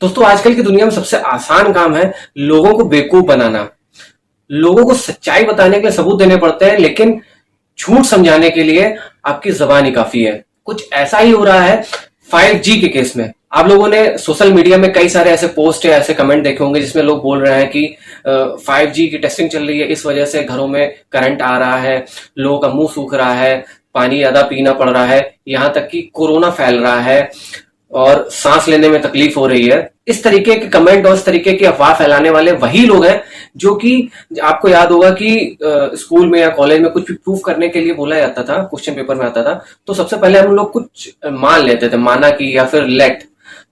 दोस्तों आजकल की दुनिया में सबसे आसान काम है लोगों को बेवकूफ बनाना। लोगों को सच्चाई बताने के लिए सबूत देने पड़ते हैं, लेकिन झूठ समझाने के लिए आपकी जबान ही काफी है। कुछ ऐसा ही हो रहा है 5G के केस में। आप लोगों ने सोशल मीडिया में कई सारे ऐसे पोस्ट या ऐसे कमेंट देखे होंगे जिसमें लोग बोल रहे हैं कि 5G की टेस्टिंग चल रही है, इस वजह से घरों में करंट आ रहा है, लोगों का मुंह सूख रहा है, पानी ज्यादा पीना पड़ रहा है, यहाँ तक कि कोरोना फैल रहा है और सांस लेने में तकलीफ हो रही है। इस तरीके के कमेंट और इस तरीके की अफवाह फैलाने वाले वही लोग हैं जो कि आपको याद होगा कि स्कूल में या कॉलेज में कुछ भी प्रूफ करने के लिए बोला जाता था, क्वेश्चन पेपर में आता था, तो सबसे पहले हम लोग कुछ मान लेते थे, माना कि या फिर लेट।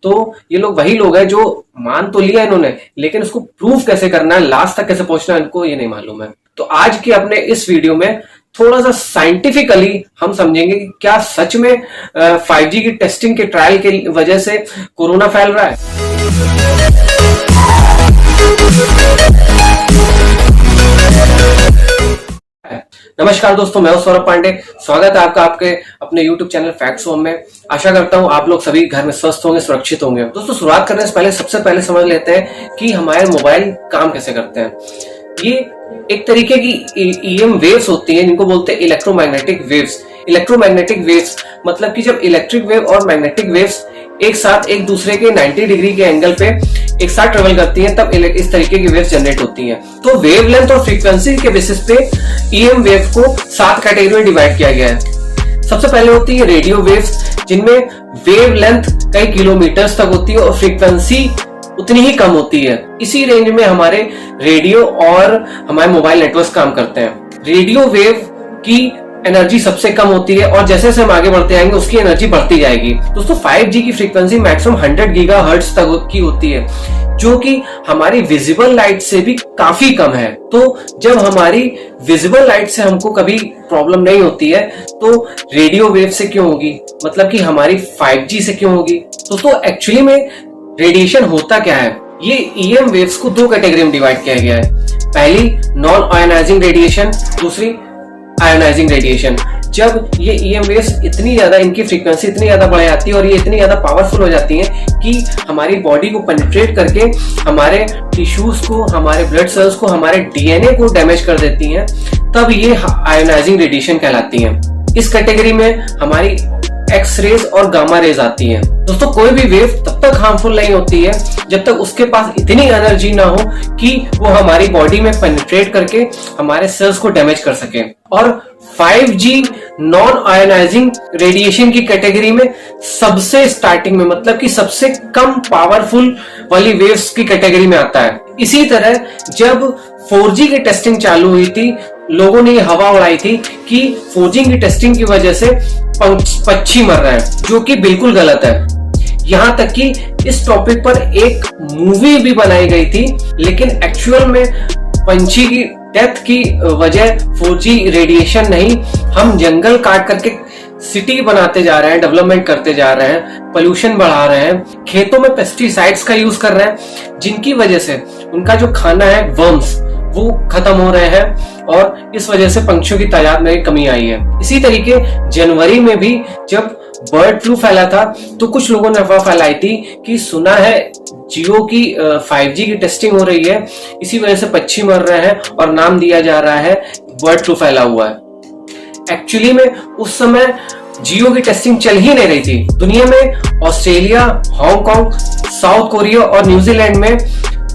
तो ये लोग वही लोग हैं जो मान तो लिया इन्होंने, लेकिन उसको प्रूफ कैसे करना है, लास्ट तक कैसे पहुंचना है, इनको ये नहीं मालूम है। तो आज के अपने इस वीडियो में थोड़ा सा साइंटिफिकली हम समझेंगे कि क्या सच में 5G की टेस्टिंग के ट्रायल की वजह से कोरोना फैल रहा है। नमस्कार दोस्तों, मैं हूं सौरभ पांडे। स्वागत है आपका आपके अपने YouTube चैनल फैक्ट्स होम में। आशा करता हूं आप लोग सभी घर में स्वस्थ होंगे, सुरक्षित होंगे। दोस्तों शुरुआत करने से पहले सबसे पहले समझ लेते हैं कि हमारे मोबाइल काम कैसे करते हैं। ये एक तरीके की EM वेव्स होती हैं जिनको बोलते हैं इलेक्ट्रोमैग्नेटिक वेव्स। इलेक्ट्रोमैग्नेटिक वेव्स मतलब कि जब इलेक्ट्रिक वेव और मैग्नेटिक वेव्स एक साथ एक दूसरे के 90 डिग्री के एंगल पे एक साथ ट्रेवल करती हैं, तब इस तरीके की वेव्स जनरेट होती हैं। तो वेवलेंथ और फ्रीक्वेंसी के बेसिस पे EM वेव को 7 कैटेगरी में डिवाइड किया गया है। सबसे पहले होती है रेडियो वेव्स, जिनमें वेवलेंथ कई किलोमीटर्स तक होती है और फ्रीक्वेंसी उतनी ही कम होती है। इसी रेंज में हमारे रेडियो और हमारे मोबाइल नेटवर्क काम करते हैं। रेडियो वेव की एनर्जी सबसे कम होती है और जैसे जैसे हम आगे बढ़ते जाएंगे उसकी एनर्जी बढ़ती जाएगी। दोस्तों 5G की फ्रीक्वेंसी मैक्सिमम 100 गीगाहर्ट्ज तक की होती है, जो कि हमारी विजिबल लाइट से भी काफी कम है। तो जब हमारी विजिबल लाइट से हमको कभी प्रॉब्लम नहीं होती है, तो रेडियो वेव से क्यों होगी, मतलब कि हमारी 5G से क्यों होगी। दोस्तों एक्चुअली में रेडिएशन होता क्या है, ये EM वेव्स को 2 कैटेगरी में डिवाइड किया गया है। पहली नॉन आयोनाइजिंग रेडिएशन, दूसरी आयोनाइजिंग रेडिएशन। जब ये EM वेव्स इतनी ज्यादा, इनकी फ्रीक्वेंसी इतनी ज्यादा बढ़ जाती है और ये इतनी ज्यादा पावरफुल हो जाती हैं कि हमारी बॉडी को पेनिट्रेट करके हमारे टिश्यूज को, हमारे ब्लड सेल्स को, हमारे DNA को डैमेज कर देती हैं, तब ये आयोनाइजिंग रेडिएशन कहलाती हैं। इस कैटेगरी में हमारी एक्स रेज और गामा रेज आती हैं। दोस्तों कोई भी वेव तब तक हार्मफुल नहीं होती है जब तक उसके पास इतनी एनर्जी ना हो कि वो हमारी बॉडी में पेनिट्रेट करके हमारे सेल्स को डैमेज कर सके। और 5G नॉन आयोनाइजिंग रेडिएशन की कैटेगरी में सबसे स्टार्टिंग में, मतलब कि सबसे कम पावरफुल वाली वेव्स की कैटेगरी में आता है। इसी तरह जब 4G की टेस्टिंग चालू हुई थी, लोगों ने हवा उड़ाई थी कि 4G की टेस्टिंग की वजह से पक्षी मर रहे हैं, जो कि बिल्कुल गलत है। यहां तक कि इस टॉपिक पर एक मूवी भी बनाई गई थी, लेकिन एक्चुअल में पंछी की डेथ की वजह 4G रेडिएशन नहीं, हम जंगल काट करके सिटी बनाते जा रहे हैं, डेवलपमेंट करते जा रहे हैं, पोल्यूशन बढ़ा रहे हैं, खेतों में पेस्टिसाइड्स का यूज कर रहे हैं, जिनकी वजह से उनका जो खाना है वर्म्स वो खत्म हो रहे हैं और इस वजह से पंछियों की तादाद में कमी आई है। इसी तरीके जनवरी में भी जब बर्ड फ्लू फैला था, तो कुछ लोगों ने अफवाह फैलाई थी कि सुना है जियो की 5G की टेस्टिंग हो रही है, इसी वजह से पक्षी मर रहे हैं और नाम दिया जा रहा है बर्ड फ्लू फैला हुआ है। एक्चुअली में उस समय जियो की टेस्टिंग चल ही नहीं रही थी। दुनिया में ऑस्ट्रेलिया, हांगकांग, साउथ कोरिया और न्यूजीलैंड में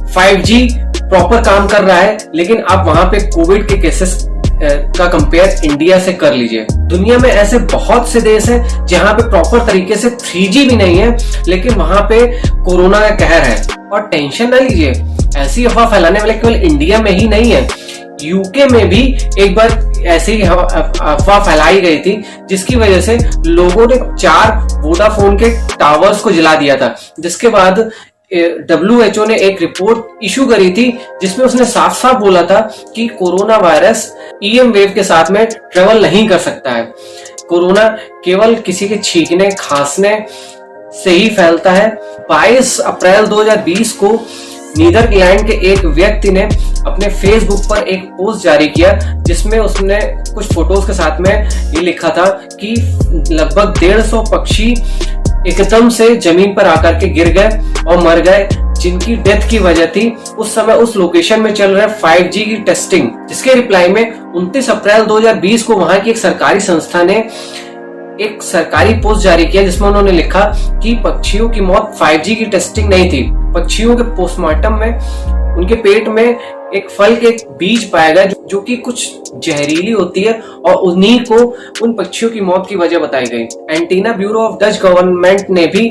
5G प्रॉपर काम कर रहा है, लेकिन आप वहां पे कोविड के केसेस का कंपेयर इंडिया से कर लीजिए। दुनिया में ऐसे बहुत से देश हैं जहां पे प्रॉपर तरीके से 3G भी नहीं है, लेकिन वहां पे कोरोना का कहर है। और टेंशन ना लीजिए, ऐसी अफवाह फैलाने वाले केवल इंडिया में ही नहीं है, यूके में भी एक बार ऐसी अफवाह फैलाई गई थी, जिसकी वजह से लोगों ने 4 वोडाफोन के टावर्स को जला दिया था। जिसके बाद WHO ने एक रिपोर्ट इशू करी थी जिसमें उसने साफ साफ बोला था कि कोरोना वायरस EM वेव के साथ में ट्रेवल नहीं कर सकता है। कोरोना केवल किसी के छींकने, खांसने से ही फैलता है। 22 अप्रैल 2020 को नीदरलैंड के एक व्यक्ति ने अपने फेसबुक पर एक पोस्ट जारी किया, जिसमें उसने कुछ फोटोज के साथ में ये लिखा था कि लगभग 150 पक्षी एकदम से जमीन पर आकर के गिर गए और मर गए, जिनकी डेथ की वजह थी उस समय उस लोकेशन में चल रहे 5G की टेस्टिंग, जिसके रिप्लाई में 29 अप्रैल 2020 को वहां की एक सरकारी संस्था ने एक सरकारी पोस्ट जारी किया, जिसमें उन्होंने लिखा कि पक्षियों की मौत 5G की टेस्टिंग नहीं थी। पक्षियों के पोस्टमार्टम में उनके पेट में एक फल के बीज पाया गया जो कि कुछ जहरीली होती है और उन्हीं को उन पक्षियों की मौत की वजह बताई गई। Antenna bureau of Dutch government ने भी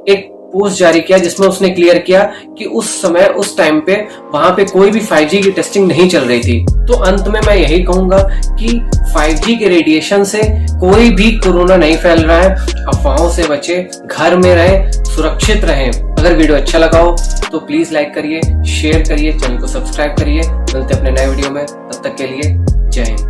एक पोस्ट जारी किया, जिसमें उसने क्लियर किया कि उस समय उस टाइम पे वहां पे कोई भी 5G की टेस्टिंग नहीं चल रही थी। तो अंत में मैं यही कहूंगा कि 5G के रेडिएशन से कोई भी कोरोना नहीं फैल रहा है। अफवाहों से बचे, घर में रहें, सुरक्षित रहें। अगर वीडियो अच्छा लगा हो तो प्लीज लाइक करिए, शेयर करिए, चैनल को सब्सक्राइब करिए। मिलते हैं अपने नए वीडियो में, तब तक के लिए जय हिंद।